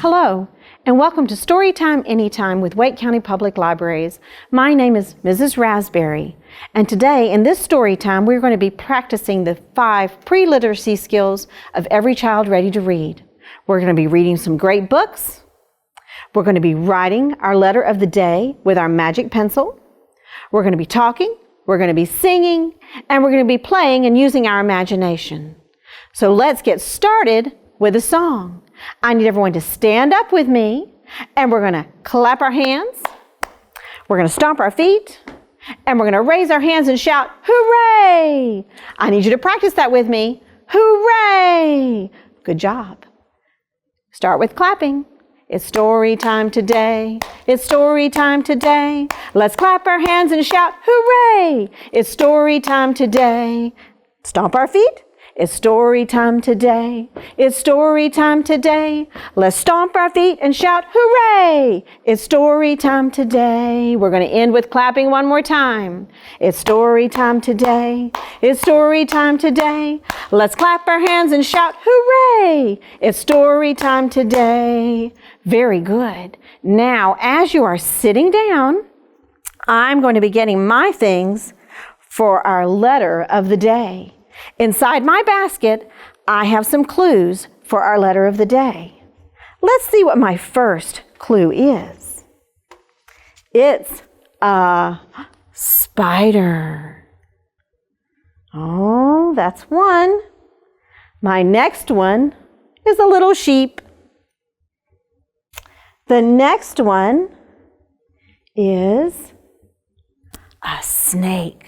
Hello, and welcome to Storytime Anytime with Wake County Public Libraries. My name is Mrs. Raspberry, and today in this story time we're going to be practicing the 5 pre-literacy skills of every child ready to read. We're going to be reading some great books. We're going to be writing our letter of the day with our magic pencil. We're going to be talking, we're going to be singing, and we're going to be playing and using our imagination. So let's get started with a song. I need everyone to stand up with me, and we're going to clap our hands, we're going to stomp our feet, and we're going to raise our hands and shout, hooray! I need you to practice that with me. Hooray! Good job. Start with clapping. It's story time today. It's story time today. Let's clap our hands and shout, hooray! It's story time today. Stomp our feet. It's story time today. It's story time today. Let's stomp our feet and shout, hooray! It's story time today. We're going to end with clapping one more time. It's story time today. It's story time today. Let's clap our hands and shout, hooray! It's story time today. Very good. Now, as you are sitting down, I'm going to be getting my things for our letter of the day. Inside my basket, I have some clues for our letter of the day. Let's see what my first clue is. It's a spider. Oh, that's one. My next one is a little sheep. The next one is a snake.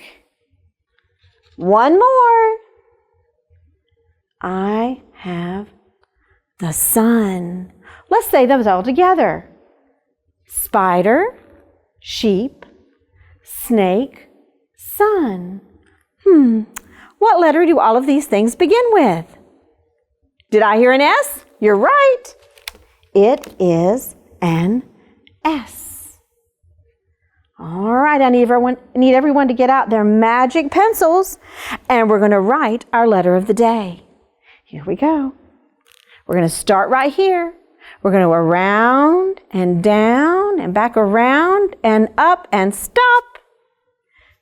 One more. I have the sun. Let's say those all together. Spider, sheep, snake, sun. What letter do all of these things begin with? Did I hear an S? You're right. It is an S. All right, I need everyone to get out their magic pencils, and we're going to write our letter of the day. Here we go. We're going to start right here. We're going to go around and down and back around and up and stop.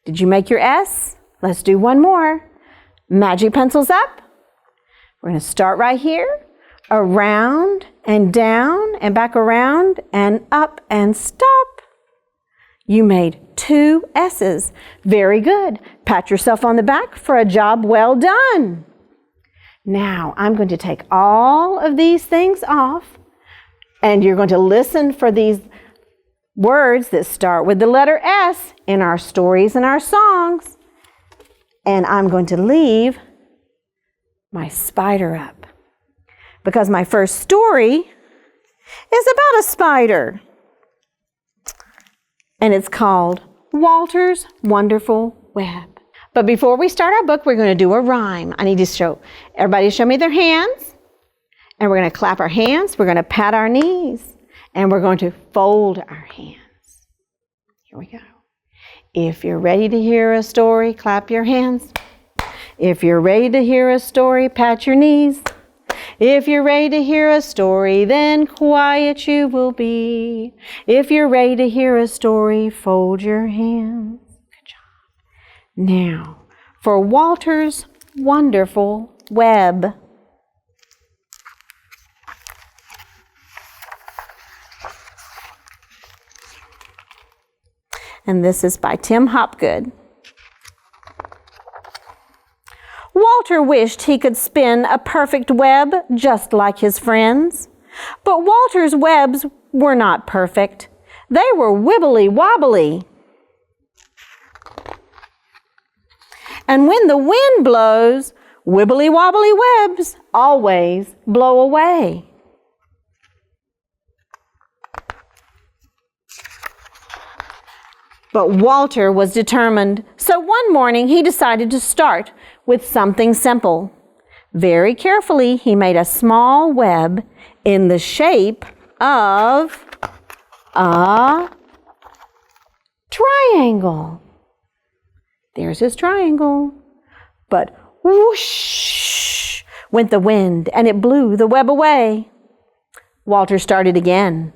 Did you make your S? Let's do one more. Magic pencils up. We're going to start right here. Around and down and back around and up and stop. You made 2 S's. Very good. Pat yourself on the back for a job well done. Now, I'm going to take all of these things off, and you're going to listen for these words that start with the letter S in our stories and our songs. And I'm going to leave my spider up, because my first story is about a spider. And it's called Walter's Wonderful Web. But before we start our book, we're going to do a rhyme. I need to everybody show me their hands. And we're going to clap our hands. We're going to pat our knees. And we're going to fold our hands. Here we go. If you're ready to hear a story, clap your hands. If you're ready to hear a story, pat your knees. If you're ready to hear a story, then quiet you will be. If you're ready to hear a story, fold your hands. Good job. Now, for Walter's Wonderful Web. And this is by Tim Hopgood. Walter wished he could spin a perfect web just like his friends. But Walter's webs were not perfect. They were wibbly-wobbly. And when the wind blows, wibbly-wobbly webs always blow away. But Walter was determined, so one morning he decided to start with something simple. Very carefully, he made a small web in the shape of a triangle. There's his triangle. But whoosh went the wind, and it blew the web away. Walter started again.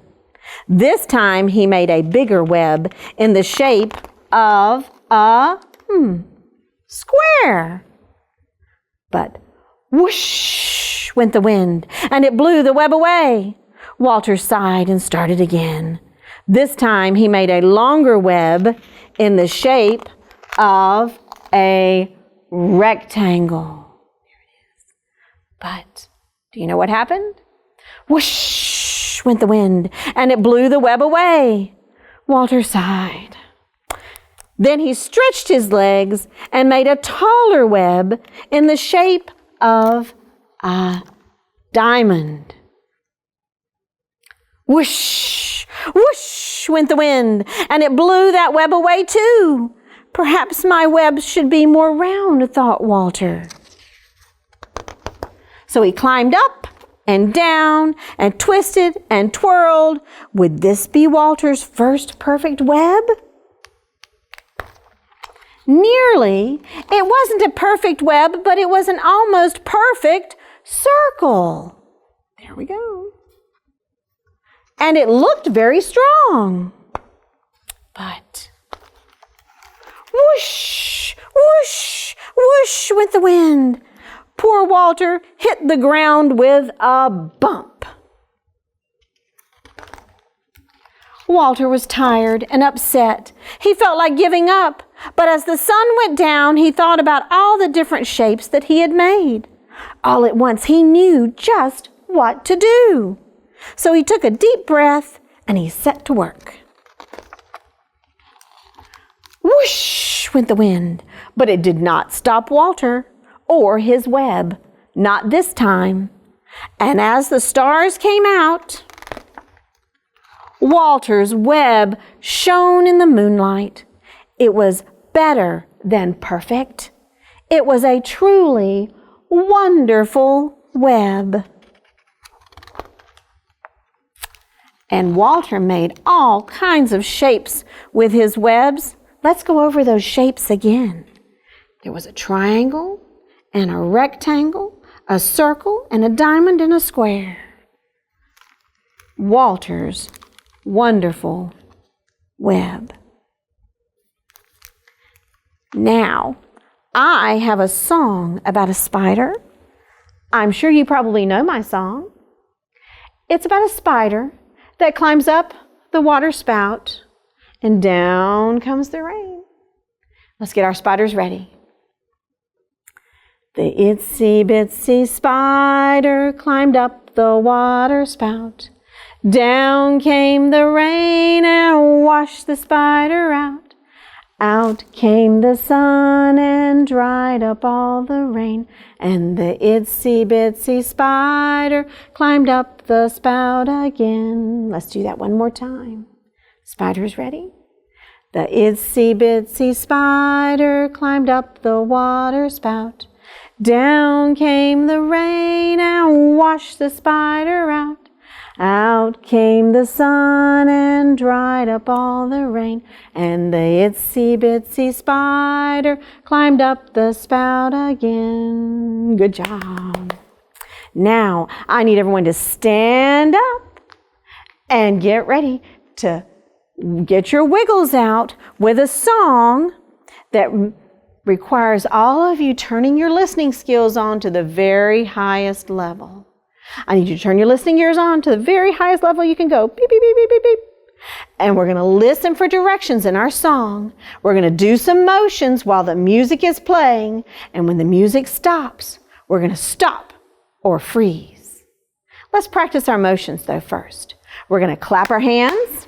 This time he made a bigger web in the shape of a square. But whoosh went the wind, and it blew the web away. Walter sighed and started again. This time he made a longer web in the shape of a rectangle. There it is. But do you know what happened? Whoosh went the wind, and it blew the web away. Walter sighed. Then he stretched his legs and made a taller web in the shape of a diamond. Whoosh, whoosh went the wind, and it blew that web away too. Perhaps my web should be more round, thought Walter. So he climbed up and down and twisted and twirled. Would this be Walter's first perfect web? Nearly. It wasn't a perfect web, but it was an almost perfect circle. There we go. And it looked very strong. But whoosh, whoosh, whoosh went the wind. Poor Walter hit the ground with a bump. Walter was tired and upset. He felt like giving up. But as the sun went down, he thought about all the different shapes that he had made. All at once, he knew just what to do. So he took a deep breath and he set to work. Whoosh went the wind, but it did not stop Walter or his web, not this time. And as the stars came out, Walter's web shone in the moonlight. It was better than perfect. It was a truly wonderful web. And Walter made all kinds of shapes with his webs. Let's go over those shapes again. There was a triangle and a rectangle, a circle and a diamond and a square. Walter's wonderful web. Now, I have a song about a spider. I'm sure you probably know my song. It's about a spider that climbs up the water spout and down comes the rain. Let's get our spiders ready. The itsy bitsy spider climbed up the water spout. Down came the rain and washed the spider out. Out came the sun and dried up all the rain. And the itsy bitsy spider climbed up the spout again. Let's do that one more time. Spiders ready? The itsy bitsy spider climbed up the water spout. Down came the rain and washed the spider out. Out came the sun and dried up all the rain. And the itsy bitsy spider climbed up the spout again. Good job. Now, I need everyone to stand up and get ready to get your wiggles out with a song that requires all of you turning your listening skills on to the very highest level. I need you to turn your listening ears on to the very highest level you can go. Beep, beep, beep, beep, beep, beep. And we're going to listen for directions in our song. We're going to do some motions while the music is playing. And when the music stops, we're going to stop or freeze. Let's practice our motions though first. We're going to clap our hands.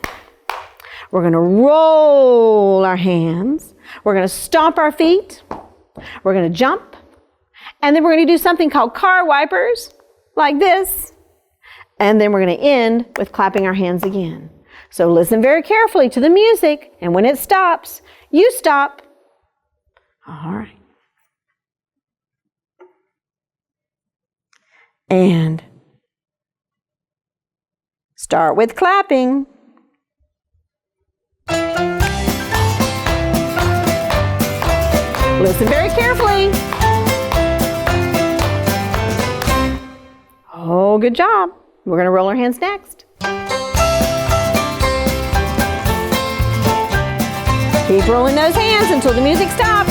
We're going to roll our hands. We're going to stomp our feet. We're going to jump. And then we're going to do something called car wipers, like this. And then we're going to end with clapping our hands again. So listen very carefully to the music. And when it stops, you stop. All right. And start with clapping. Listen very carefully. Oh, good job. We're going to roll our hands next. Keep rolling those hands until the music stops.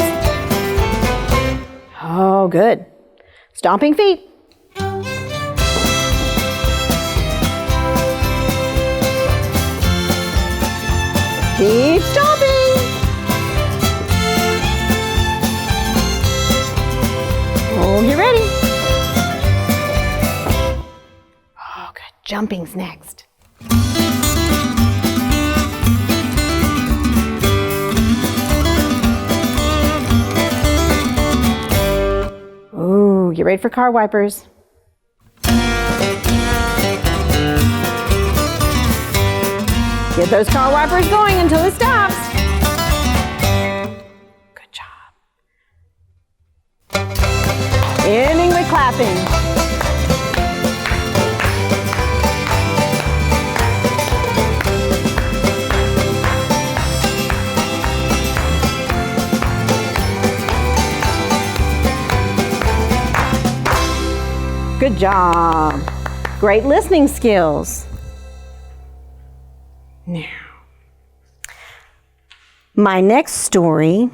Oh, good. Stomping feet. Keep stomping. Oh, get ready. Oh, good. Jumping's next. Ooh, get ready for car wipers. Get those car wipers going until it stops. Good job. Ending with clapping. Good job. Great listening skills. Now, my next story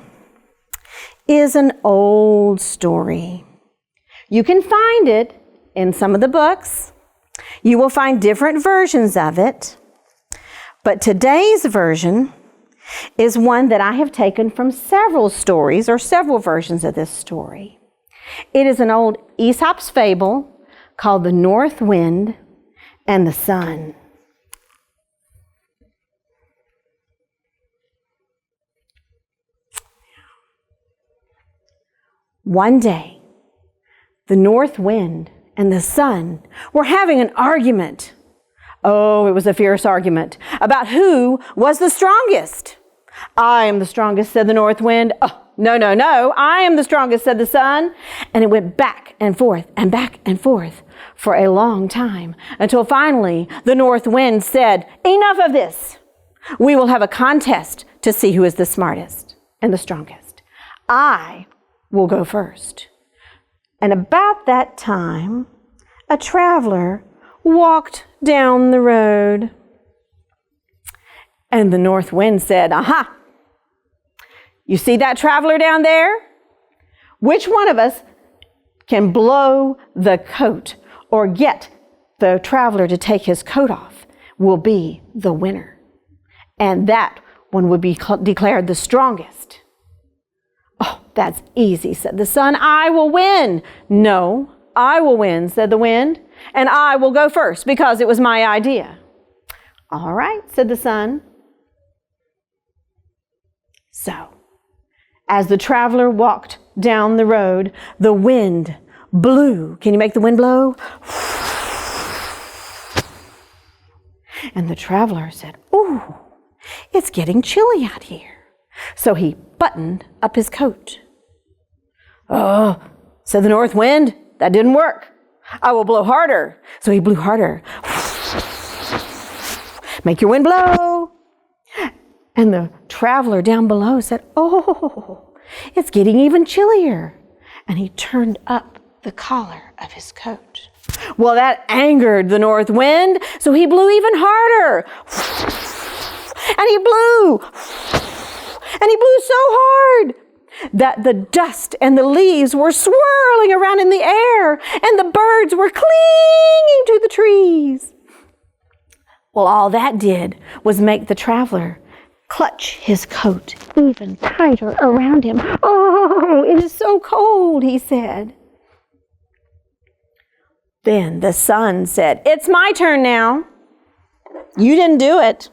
is an old story. You can find it in some of the books. You will find different versions of it. But today's version is one that I have taken from several stories or several versions of this story. It is an old Aesop's fable called The North Wind and the Sun. One day, the north wind and the sun were having an argument. Oh, it was a fierce argument about who was the strongest. I am the strongest, said the north wind. Oh, no, I am the strongest, said the sun. And it went back and forth for a long time until finally the north wind said, enough of this. We will have a contest to see who is the smartest and the strongest. I will go first. And about that time, a traveler walked down the road. And the north wind said, aha, you see that traveler down there? Which one of us can blow the coat or get the traveler to take his coat off will be the winner. And that one would be declared the strongest. Oh, that's easy, said the sun. I will win. No, I will win, said the wind. And I will go first because it was my idea. All right, said the sun. So, as the traveler walked down the road, the wind blew. Can you make the wind blow? And the traveler said, ooh, it's getting chilly out here. So he buttoned up his coat. Oh, said the north wind, that didn't work. I will blow harder. So he blew harder. Make your wind blow. And the traveler down below said, oh, it's getting even chillier. And he turned up the collar of his coat. Well, that angered the north wind, so he blew even harder. And he blew. And he blew so hard that the dust and the leaves were swirling around in the air, and the birds were clinging to the trees. Well, all that did was make the traveler clutch his coat even tighter around him. Oh, it is so cold, he said. Then the sun said, it's my turn now. You didn't do it.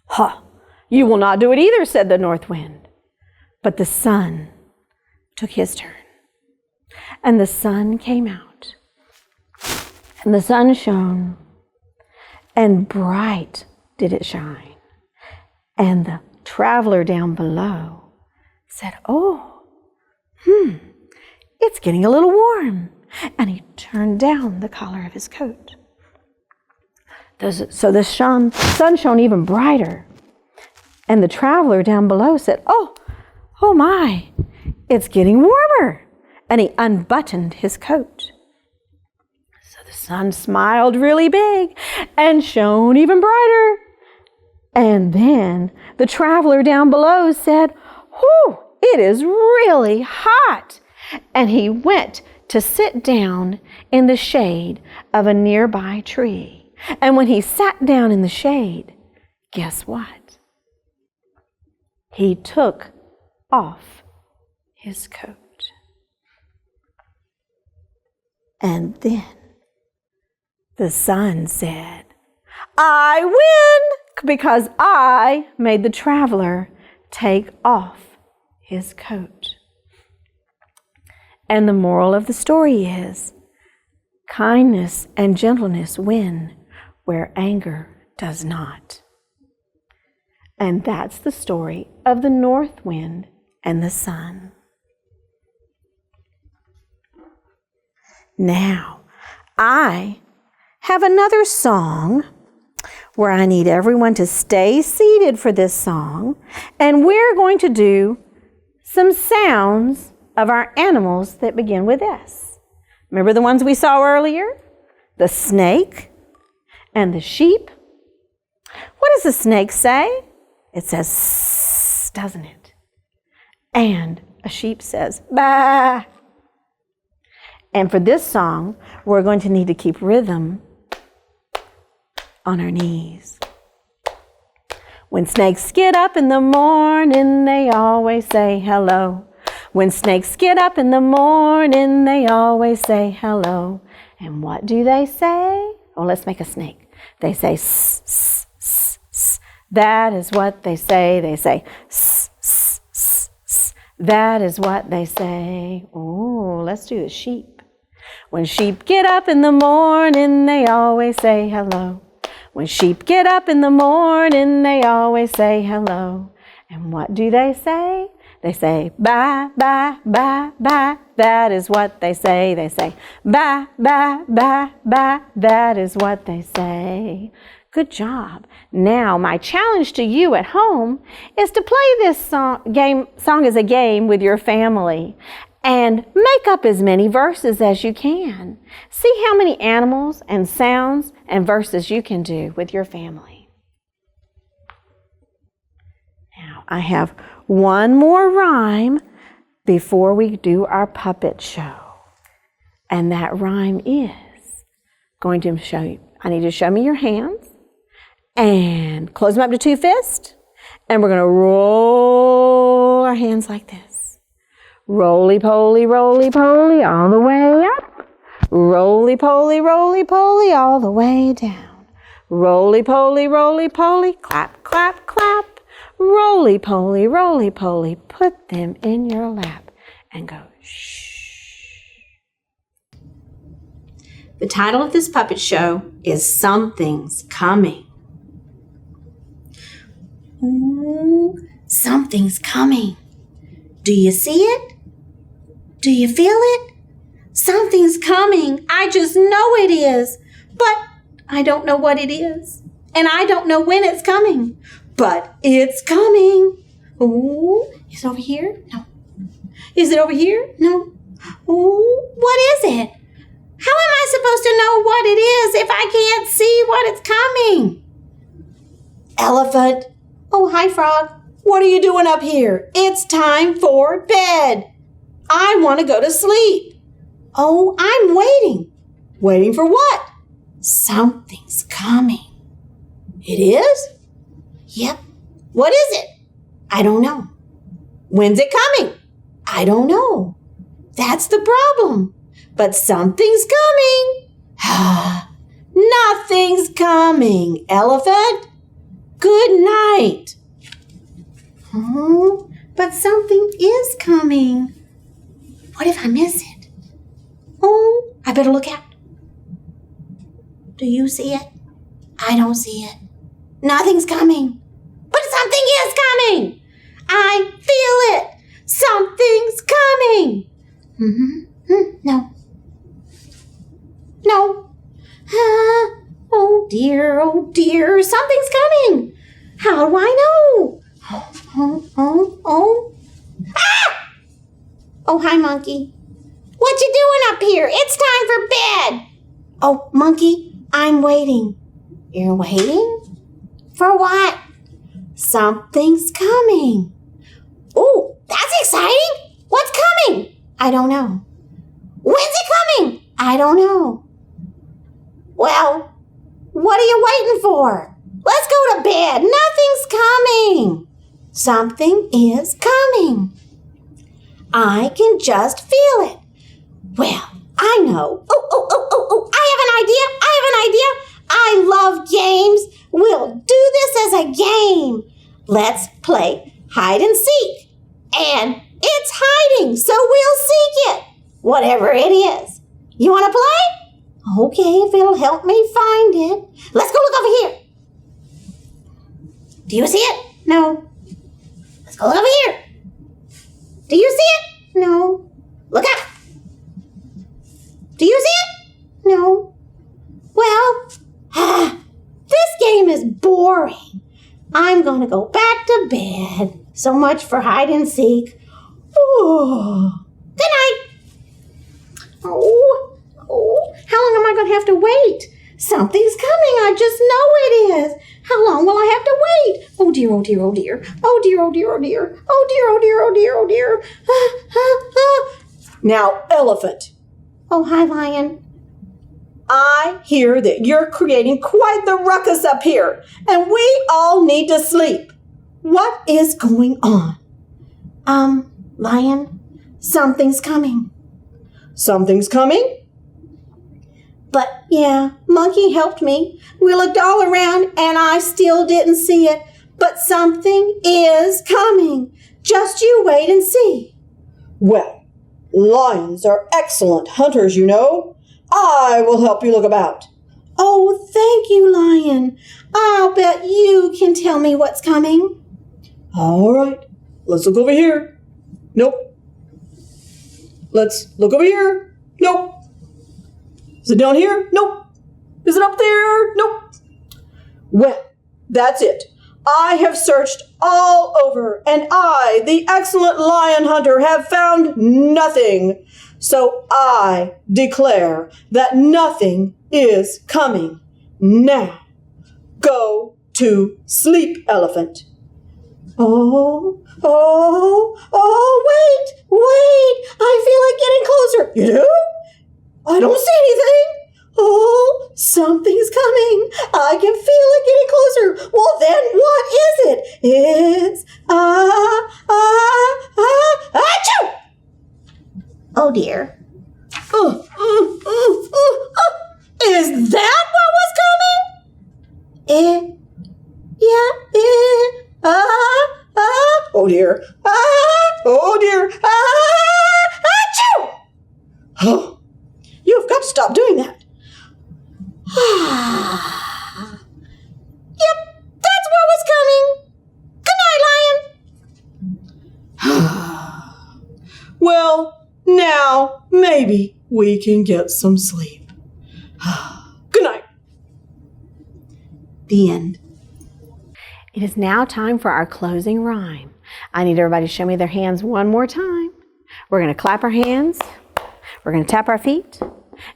Huh, you will not do it either, said the north wind. But the sun took his turn. And the sun came out. And the sun shone. And bright did it shine. And the traveler down below said, oh, it's getting a little warm. And he turned down the collar of his coat. So the sun shone even brighter. And the traveler down below said, oh my, it's getting warmer. And he unbuttoned his coat. So the sun smiled really big and shone even brighter. And then the traveler down below said, "Whew, it is really hot." And he went to sit down in the shade of a nearby tree. And when he sat down in the shade, guess what? He took off his coat. And then the sun said, "I win, because I made the traveler take off his coat." And the moral of the story is, kindness and gentleness win where anger does not. And that's the story of the north wind and the sun. Now, I have another song where I need everyone to stay seated for this song, and we're going to do some sounds of our animals that begin with S. Remember the ones we saw earlier? The snake and the sheep. What does the snake say? It says "sss," doesn't it? And a sheep says "bah." And for this song, we're going to need to keep rhythm on our knees. When snakes get up in the morning, they always say hello. When snakes get up in the morning, they always say hello. And what do they say? Oh, let's make a snake. They say "sss, sss, sss, sss." That is what they say. They say "sss, sss, sss, sss." That is what they say. Oh, let's do the sheep. When sheep get up in the morning, they always say hello. When sheep get up in the morning, they always say hello. And what do they say? They say "bye, bye, bye, bye." That is what they say. They say "bye, bye, bye, bye." That is what they say. Good job. Now, my challenge to you at home is to play this song as a game with your family and make up as many verses as you can. See how many animals and sounds and verses you can do with your family. Now, I have one more rhyme before we do our puppet show. And that rhyme is going to show you. I need you to show me your hands and close them up to two fists. And we're going to roll our hands like this. Roly-poly, roly-poly, all the way up. Roly-poly, roly-poly, all the way down. Roly-poly, roly-poly, clap, clap, clap. Roly-poly, roly-poly, put them in your lap and go shh. The title of this puppet show is Something's Coming. Ooh, something's coming. Do you see it? Do you feel it? Something's coming. I just know it is, but I don't know what it is, and I don't know when it's coming. But it's coming. Oh, is it over here? No. Is it over here? No. Oh, what is it? How am I supposed to know what it is if I can't see what it's coming? Elephant. Oh, hi, Frog. What are you doing up here? It's time for bed. I want to go to sleep. Oh, I'm waiting. Waiting for what? Something's coming. It is? Yep. What is it? I don't know. When's it coming? I don't know. That's the problem. But something's coming. Nothing's coming, Elephant. Good night. Oh, but something is coming. What if I miss it? Oh, I better look out. Do you see it? I don't see it. Nothing's coming. But something is coming. I feel it. Something's coming. No. No. Oh dear, something's coming. How do I know? Oh. Ah! Oh, hi, Monkey. What you doing up here? It's time for bed. Oh, Monkey, I'm waiting. You're waiting? For what? Something's coming. Oh, that's exciting. What's coming? I don't know. When's it coming? I don't know. Well, what are you waiting for? Let's go to bed. Nothing's coming. Something is coming. I can just feel it. Well, I know. Oh, I have an idea. I love games. We'll do this as a game. Let's play hide and seek. And it's hiding, so we'll seek it. Whatever it is. You want to play? Okay, if it'll help me find it. Let's go look over here. Do you see it? No. Let's go look over here. Do you see it? No. Look up. Do you see it? No. Well, this game is boring. I'm going to go back to bed. So much for hide and seek. Oh. Good night. Oh, how long am I going to have to wait? Something's coming. I just know it is. How long will I have to wait? Oh dear, oh dear, oh dear. Oh dear, oh dear, oh dear. Oh dear, oh dear, oh dear, oh dear. Now, Elephant, Oh, hi, Lion. I hear that you're creating quite the ruckus up here, and we all need to sleep. What is going on? Lion, something's coming. Something's coming? But yeah, Monkey helped me. We looked all around and I still didn't see it. But something is coming. Just you wait and see. Well, lions are excellent hunters, you know. I will help you look about. Oh, thank you, Lion. I'll bet you can tell me what's coming. All right, let's look over here. Nope. Let's look over here. Nope. Is it down here? Nope. Is it up there? Nope. Well, that's it. I have searched all over, and I, the excellent lion hunter, have found nothing. So I declare that nothing is coming. Now, go to sleep, Elephant. Oh, wait. I feel like getting closer. You do? I don't see anything. Oh, something's coming. I can feel it getting closer. Well, then what is it? It's, achoo! Oh, dear. Is that what was coming? Oh dear. Oh dear. Achoo! Oh, you've got to stop doing that. Yep, that's what was coming. Good night, Lion. Well, now maybe we can get some sleep. Good night. The end. It is now time for our closing rhyme. I need everybody to show me their hands one more time. We're going to clap our hands, we're going to tap our feet,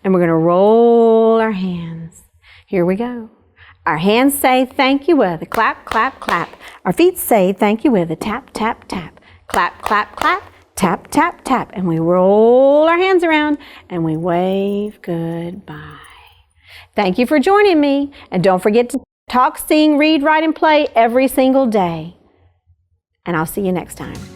and we're going to roll our hands. Here we go. Our hands say thank you with a clap, clap, clap. Our feet say thank you with a tap, tap, tap. Clap, clap, clap, tap, tap, tap. And we roll our hands around and we wave goodbye. Thank you for joining me. And don't forget to talk, sing, read, write, and play every single day. And I'll see you next time.